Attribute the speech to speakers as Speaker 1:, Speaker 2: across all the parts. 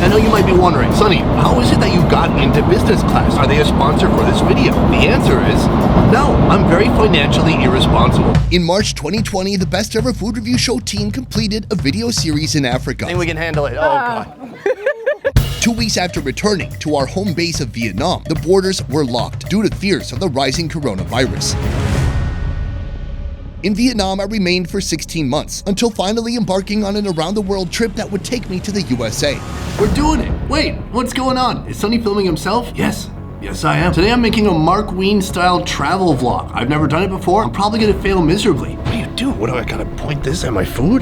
Speaker 1: I know you might be wondering, Sonny, how is it that you got into business class? Are they a sponsor for this video? The answer is no, I'm very financially irresponsible.
Speaker 2: In March 2020, the Best Ever Food Review Show team completed a video series in Africa.
Speaker 1: I think we can handle it. Oh, God.
Speaker 2: 2 weeks after returning to our home base of Vietnam, the borders were locked due to fears of the rising coronavirus. In Vietnam, I remained for 16 months, until finally embarking on an around-the-world trip that would take me to the USA.
Speaker 1: We're doing it. Wait, what's going on? Is Sonny filming himself? Yes, I am. Today I'm making a Mark Ween-style travel vlog. I've never done it before. I'm probably gonna fail miserably. What do you do? What do I gotta point this at my food?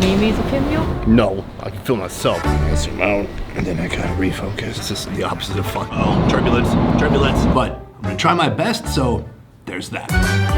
Speaker 1: No, I can film myself. I zoom out, and then I gotta refocus. This is the opposite of fun. Oh, turbulence. But I'm gonna try my best, so there's that.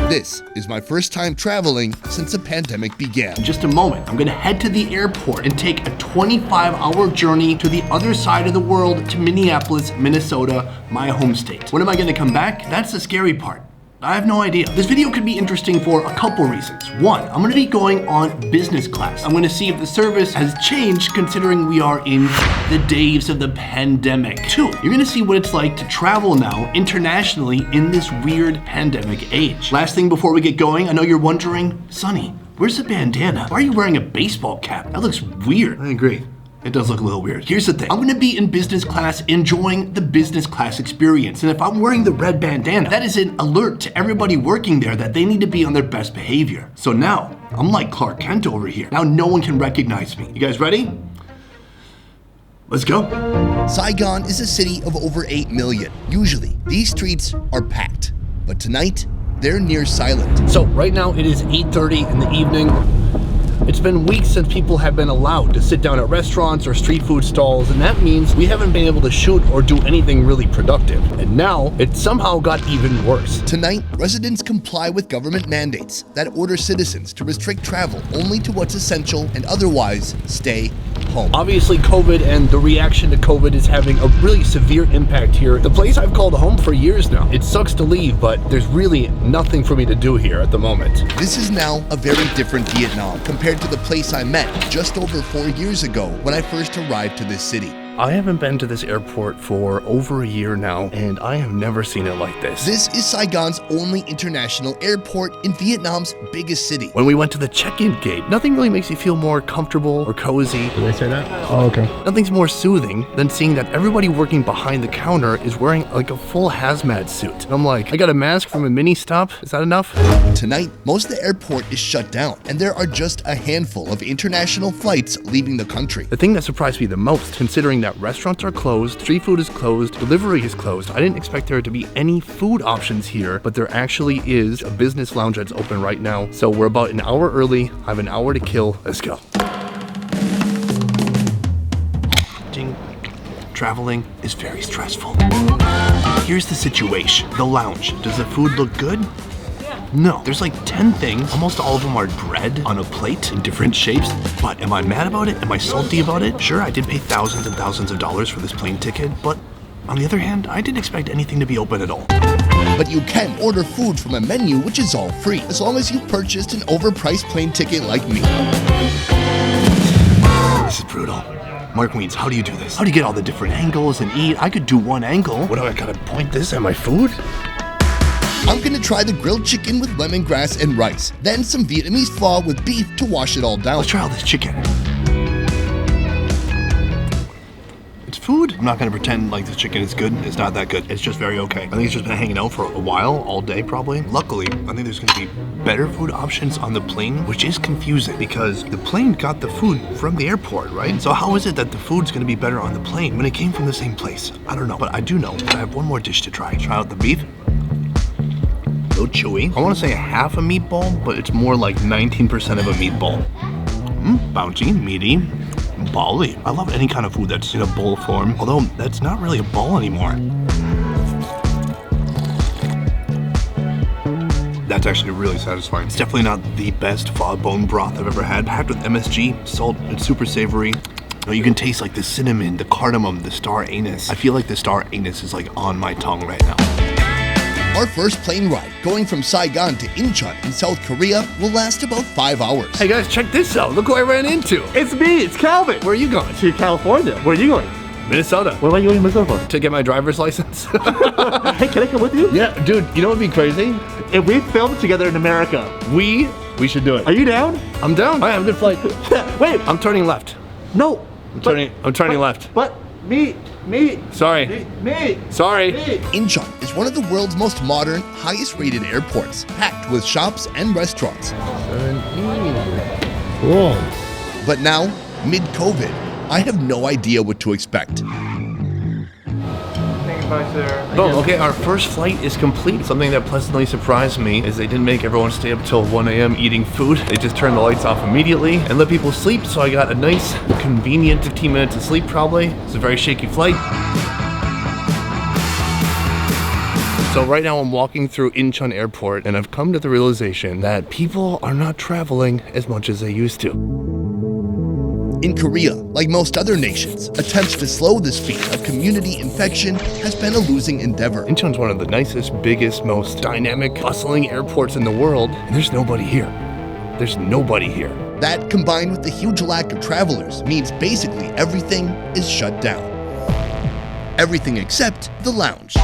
Speaker 2: This is my first time traveling since the pandemic began.
Speaker 1: In just a moment, I'm gonna head to the airport and take a 25-hour journey to the other side of the world to Minneapolis, Minnesota, my home state. When am I gonna come back? That's the scary part. I have no idea. This video could be interesting for a couple reasons. One, I'm gonna be going on business class. I'm gonna see if the service has changed considering we are in the days of the pandemic. Two, you're gonna see what it's like to travel now internationally in this weird pandemic age. Last thing before we get going, I know you're wondering, Sonny, where's the bandana? Why are you wearing a baseball cap? That looks weird. I agree. It does look a little weird. Here's the thing. I'm gonna be in business class enjoying the business class experience. And if I'm wearing the red bandana, that is an alert to everybody working there that they need to be on their best behavior. So now, I'm like Clark Kent over here. Now no one can recognize me. You guys ready? Let's go.
Speaker 2: Saigon is a city of over 8 million. Usually, these streets are packed. But tonight, they're near silent.
Speaker 1: So right now it is 8:30 in the evening. It's been weeks since people have been allowed to sit down at restaurants or street food stalls, and that means we haven't been able to shoot or do anything really productive. And now, it somehow got even worse.
Speaker 2: Tonight, residents comply with government mandates that order citizens to restrict travel only to what's essential and otherwise stay home.
Speaker 1: Obviously, COVID and the reaction to COVID is having a really severe impact here. The place I've called home for years now. It sucks to leave, but there's really nothing for me to do here at the moment.
Speaker 2: This is now a very different Vietnam compared to the place I met just over 4 years ago when I first arrived to this city.
Speaker 1: I haven't been to this airport for over a year now, and I have never seen it like this.
Speaker 2: This is Saigon's only international airport in Vietnam's biggest city.
Speaker 1: When we went to the check-in gate, nothing really makes you feel more comfortable or cozy.
Speaker 3: Did they say that? Oh, okay.
Speaker 1: Nothing's more soothing than seeing that everybody working behind the counter is wearing like a full hazmat suit. And I'm like, I got a mask from a mini stop. Is that enough?
Speaker 2: Tonight, most of the airport is shut down, and there are just a handful of international flights leaving the country.
Speaker 1: The thing that surprised me the most, considering that restaurants are closed, street food is closed, delivery is closed. I didn't expect there to be any food options here, but there actually is a business lounge that's open right now. So we're about an hour early. I have an hour to kill. Let's go. Traveling is very stressful. Here's the situation. The lounge. Does the food look good? No, there's like 10 things. Almost all of them are bread on a plate in different shapes. But am I mad about it? Am I salty about it? Sure, I did pay thousands and thousands of dollars for this plane ticket, but on the other hand, I didn't expect anything to be open at all.
Speaker 2: But you can order food from a menu which is all free, as long as you purchased an overpriced plane ticket like me.
Speaker 1: This is brutal. Mark Weens, how do you do this? How do you get all the different angles and eat? I could do one angle. What do I gotta point this at my food?
Speaker 2: I'm gonna try the grilled chicken with lemongrass and rice, then some Vietnamese pho with beef to wash it all down.
Speaker 1: Let's try all this chicken. It's food. I'm not gonna pretend like this chicken is good. It's not that good. It's just very okay. I think it's just been hanging out for a while, all day probably. Luckily, I think there's gonna be better food options on the plane, which is confusing because the plane got the food from the airport, right? So how is it that the food's gonna be better on the plane when it came from the same place? I don't know, but I do know that I have one more dish to try. Try out the beef. So chewy. I want to say half a meatball, but it's more like 19% of a meatball. Bouncy, meaty, ball-y. I love any kind of food that's in a bowl form, although that's not really a ball anymore. That's actually really satisfying. It's definitely not the best pho bone broth I've ever had. Packed with MSG, salt, it's super savory. You can taste like the cinnamon, the cardamom, the star anise. I feel like the star anise is like on my tongue right now.
Speaker 2: Our first plane ride, going from Saigon to Incheon in South Korea, will last about 5 hours.
Speaker 1: Hey guys, check this out. Look who I ran into.
Speaker 3: It's me, it's Calvin.
Speaker 1: Where are you going?
Speaker 3: To California. Where are you going?
Speaker 1: Minnesota.
Speaker 3: What about you in Minnesota for?
Speaker 1: To get my driver's license.
Speaker 3: Hey, can I come with you?
Speaker 1: Yeah, dude, you know what would be crazy?
Speaker 3: If we filmed together in America.
Speaker 1: We should do it.
Speaker 3: Are you down?
Speaker 1: I'm down. I have a good flight.
Speaker 3: Wait.
Speaker 1: I'm turning left.
Speaker 3: No.
Speaker 1: I'm turning left.
Speaker 3: But me.
Speaker 1: Sorry.
Speaker 3: Me.
Speaker 1: Sorry.
Speaker 2: Incheon is one of the world's most modern, highest rated airports, packed with shops and restaurants.
Speaker 1: Cool.
Speaker 2: But now, mid-COVID, I have no idea what to expect.
Speaker 3: Bye, sir.
Speaker 1: Oh, okay, our first flight is complete. Something that pleasantly surprised me is they didn't make everyone stay up till 1 a.m. eating food. They just turned the lights off immediately and let people sleep, so I got a nice, convenient 15 minutes of sleep probably. It's a very shaky flight. So right now I'm walking through Incheon Airport and I've come to the realization that people are not traveling as much as they used to.
Speaker 2: In Korea, like most other nations, attempts to slow the speed of community infection has been a losing endeavor.
Speaker 1: Incheon's one of the nicest, biggest, most dynamic, bustling airports in the world, and there's nobody here. There's nobody here.
Speaker 2: That, combined with the huge lack of travelers, means basically everything is shut down. Everything except the lounge.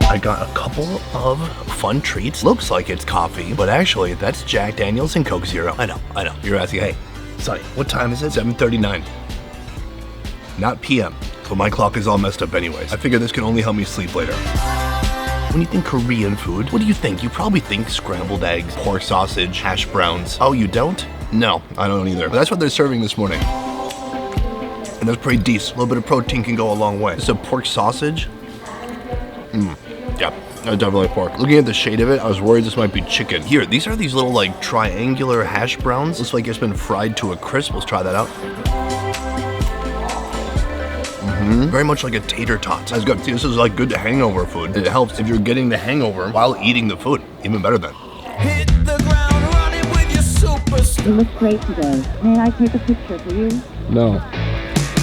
Speaker 1: I got a couple of fun treats. Looks like it's coffee, but actually that's Jack Daniels and Coke Zero. I know. You're asking, hey, Sonny, what time is it? 7:39. Not PM, so my clock is all messed up anyways. I figure this can only help me sleep later. When you think Korean food, what do you think? You probably think scrambled eggs, pork sausage, hash browns. Oh, you don't? No, I don't either. But that's what they're serving this morning. And that's pretty decent. A little bit of protein can go a long way. This is a pork sausage. Yeah, that's definitely pork. Looking at the shade of it, I was worried this might be chicken. Here, these are these little like triangular hash browns. Looks like it's been fried to a crisp. Let's try that out. Very much like a tater tot. That's good. See, this is like good hangover food. It helps if you're getting the hangover while eating the food. Even better then.
Speaker 4: Hit the ground running with your superstar.
Speaker 5: You look great today. May I take a picture for you?
Speaker 1: No.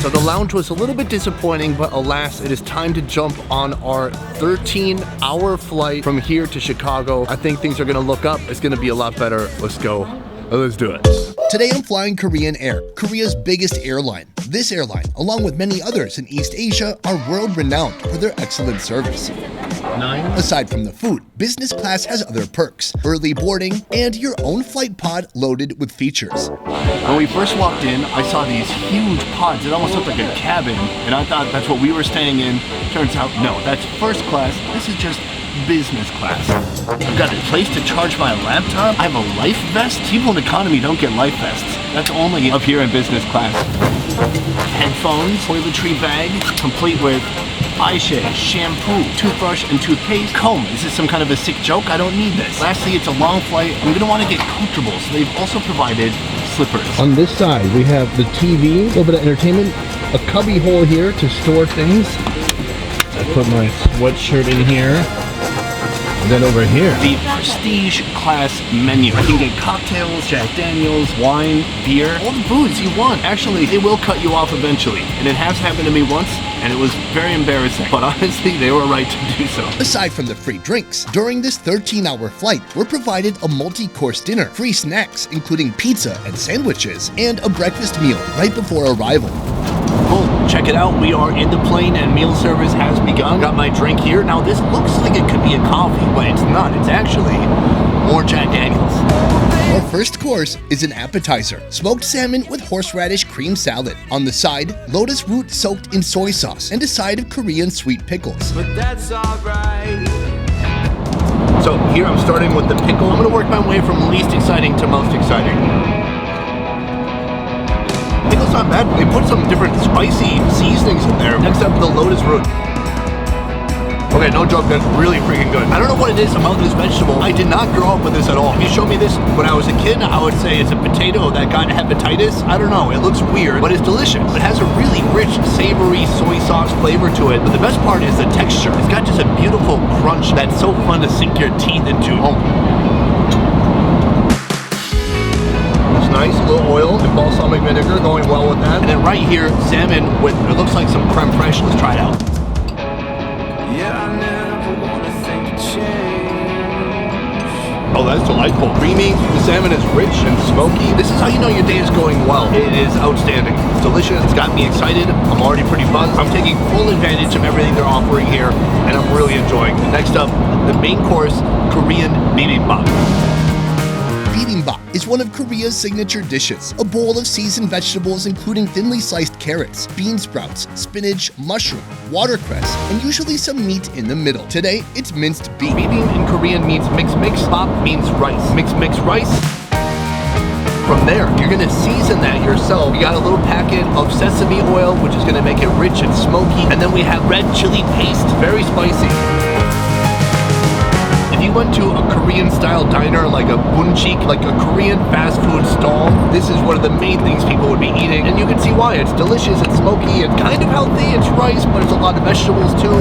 Speaker 1: So the lounge was a little bit disappointing, but alas, it is time to jump on our 13-hour flight from here to Chicago. I think things are gonna look up. It's gonna be a lot better. Let's go. Let's do it.
Speaker 2: Today I'm flying Korean Air, Korea's biggest airline. This airline, along with many others in East Asia, are world-renowned for their excellent service. Aside from the food, business class has other perks, early boarding, and your own flight pod loaded with features.
Speaker 1: When we first walked in, I saw these huge pods. It almost looked like a cabin, and I thought that's what we were staying in. Turns out, no, that's first class. This is just business class. I've got a place to charge my laptop. I have a life vest. People in economy don't get life vests. That's only up here in business class. Headphones, toiletry bag, complete with eye shade, shampoo, toothbrush, and toothpaste. Comb. Is this some kind of a sick joke? I don't need this. Lastly, it's a long flight. I'm gonna want to get comfortable, so they've also provided slippers.
Speaker 6: On this side, we have the TV, a little bit of entertainment, a cubby hole here to store things. I put my sweatshirt in here. And then over here,
Speaker 1: The prestige class menu. You can get cocktails, Jack Daniels, wine, beer, all the booze you want. Actually, they will cut you off eventually. And it has happened to me once, and it was very embarrassing. But honestly, they were right to do so.
Speaker 2: Aside from the free drinks, during this 13-hour flight, we're provided a multi-course dinner, free snacks, including pizza and sandwiches, and a breakfast meal right before arrival.
Speaker 1: Cool, check it out. We are in the plane and meal service has begun. Got my drink here. Now this looks like it could be a coffee, but it's not. It's actually more Jack Daniels.
Speaker 2: Our first course is an appetizer, smoked salmon with horseradish cream salad. On the side, lotus root soaked in soy sauce and a side of Korean sweet pickles.
Speaker 4: But that's alright.
Speaker 1: So here I'm starting with the pickle. I'm gonna work my way from least exciting to most exciting. Pickle's not bad. They put some different spicy seasonings in there. Next up, the lotus root. Okay, no joke, that's really freaking good. I don't know what it is about this vegetable. I did not grow up with this at all. If you showed me this when I was a kid, I would say it's a potato that got hepatitis. I don't know, it looks weird, but it's delicious. It has a really rich, savory soy sauce flavor to it. But the best part is the texture. It's got just a beautiful crunch that's so fun to sink your teeth into. Oh. Nice, a little oil and balsamic vinegar going well with that. And then right here, salmon with, it looks like some creme fraiche. Let's try it out.
Speaker 4: Yeah, I never wanna think of change.
Speaker 1: Oh, that's delightful. Creamy, the salmon is rich and smoky. This is how you know your day is going well. It is outstanding. It's delicious. It's got me excited. I'm already pretty buzzed. I'm taking full advantage of everything they're offering here, and I'm really enjoying it. Next up, the main course, Korean bibimbap.
Speaker 2: Bibimbap is one of Korea's signature dishes, a bowl of seasoned vegetables including thinly sliced carrots, bean sprouts, spinach, mushroom, watercress, and usually some meat in the middle. Today, it's minced beef.
Speaker 1: Bibim in Korean means mix. Bap means rice. Mix rice. From there, you're gonna season that yourself. You got a little packet of sesame oil, which is gonna make it rich and smoky. And then we have red chili paste, very spicy. If you went to a Korean style diner like a bunchik, like a Korean fast food stall, this is one of the main things people would be eating, and you can see why. It's delicious, it's smoky, it's kind of healthy, it's rice, but it's a lot of vegetables too.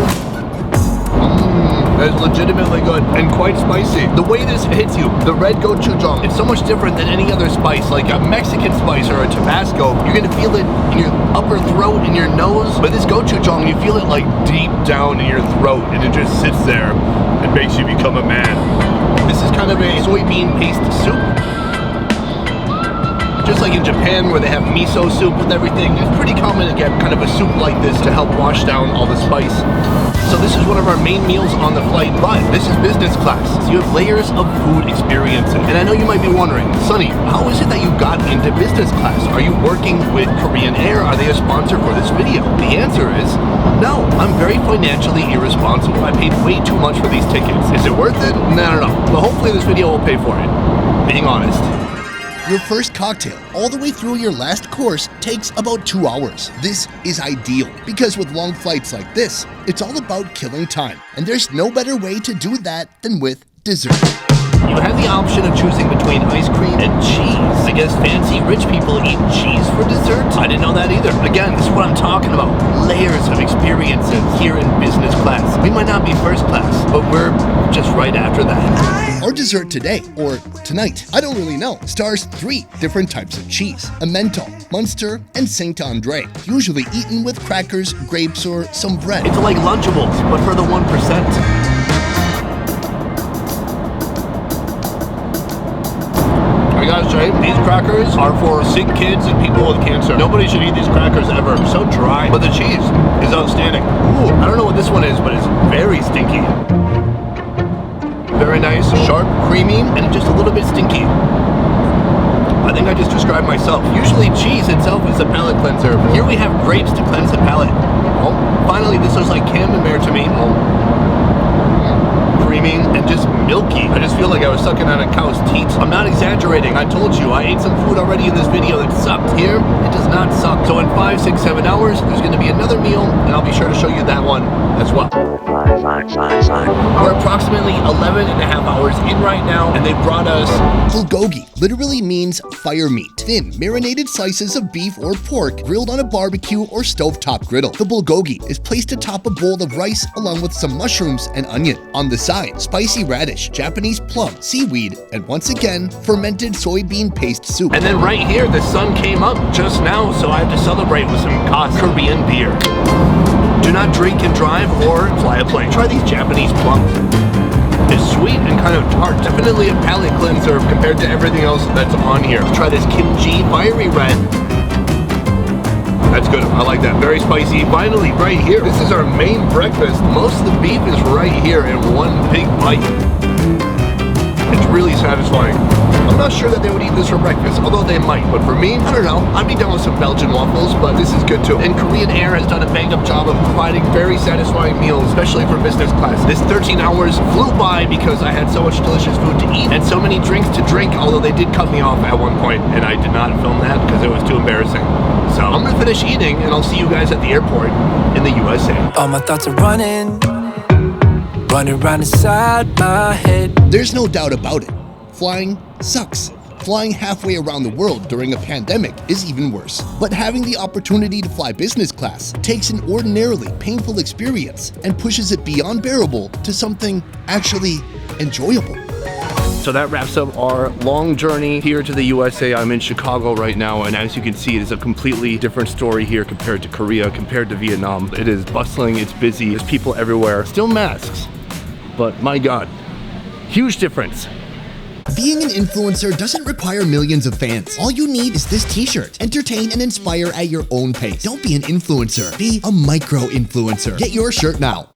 Speaker 1: It's legitimately good and quite spicy. The way this hits you, the red gochujang, it's so much different than any other spice, like a Mexican spice or a Tabasco. You're gonna feel it in your upper throat, in your nose, but this gochujang, you feel it like deep down in your throat, and it just sits there and makes you become a man. This is kind of a soybean paste soup. Just like in Japan where they have miso soup with everything, it's pretty common to get kind of a soup like this to help wash down all the spice. So this is one of our main meals on the flight, but this is business class. So you have layers of food experiences. And I know you might be wondering, Sonny, how is it that you got into business class? Are you working with Korean Air? Are they a sponsor for this video? The answer is no. I'm very financially irresponsible. I paid way too much for these tickets. Is it worth it? No. But hopefully this video will pay for it. Being honest.
Speaker 2: Your first cocktail, all the way through your last course, takes about 2 hours. This is ideal, because with long flights like this, it's all about killing time. And there's no better way to do that than with dessert.
Speaker 1: You have the option of choosing between ice cream and cheese. I guess fancy rich people eat cheese for dessert? I didn't know that either. Again, this is what I'm talking about. Layers of experiences here in business class. We might not be first class, but we're just right after that.
Speaker 2: Our dessert today, or tonight, I don't really know, stars 3 different types of cheese: Emmental, Munster, and Saint-André, usually eaten with crackers, grapes, or some bread.
Speaker 1: It's like Lunchables, but for the 1%. I gotta say, these crackers are for sick kids and people with cancer. Nobody should eat these crackers ever. They're so dry, but the cheese is outstanding. Ooh, I don't know what this one is, but it's very stinky. Very nice, sharp, creamy, and just a little bit stinky. I think I just described myself. Usually cheese itself is a palate cleanser. Here we have grapes to cleanse the palate. Oh, finally, this looks like camembert to me. Creamy and just milky. I just feel like I was sucking on a cow's teat. I'm not exaggerating. I told you, I ate some food already in this video that sucked. Here, it does not suck. So in 5, 6, 7 hours, there's gonna be another meal, and I'll be sure to show you that one as well. We're approximately 11 and a half hours in right now, and they brought us
Speaker 2: Bulgogi literally means fire meat. Thin, marinated slices of beef or pork grilled on a barbecue or stovetop griddle. The bulgogi is placed atop a bowl of rice along with some mushrooms and onion. On the side, spicy radish, Japanese plum, seaweed, and once again, fermented soybean paste soup.
Speaker 1: And then right here, the sun came up just now, so I have to celebrate with some Korean beer. Do not drink and drive or fly a plane. Try these Japanese plums. It's sweet and kind of tart. Definitely a palate cleanser compared to everything else that's on here. Try this kimchi fiery red. That's good. I like that. Very spicy. Finally, right here. This is our main breakfast. Most of the beef is right here in one big bite. It's really satisfying. I'm not sure that they would eat this for breakfast, although they might. But for me, I don't know. I'd be down with some Belgian waffles, but this is good too. And Korean Air has done a bang-up job of providing very satisfying meals, especially for business class. This 13 hours flew by because I had so much delicious food to eat and so many drinks to drink, although they did cut me off at one point, and I did not film that because it was too embarrassing. So I'm gonna finish eating, and I'll see you guys at the airport in the USA.
Speaker 4: All my thoughts are running around inside my head.
Speaker 2: There's no doubt about it. Flying sucks. Flying halfway around the world during a pandemic is even worse. But having the opportunity to fly business class takes an ordinarily painful experience and pushes it beyond bearable to something actually enjoyable.
Speaker 1: So that wraps up our long journey here to the USA. I'm in Chicago right now, and as you can see, it is a completely different story here compared to Korea, compared to Vietnam. It is bustling, it's busy, there's people everywhere. Still masks, but my God, huge difference.
Speaker 2: Being an influencer doesn't require millions of fans. All you need is this t-shirt. Entertain and inspire at your own pace. Don't be an influencer. Be a micro-influencer. Get your shirt now.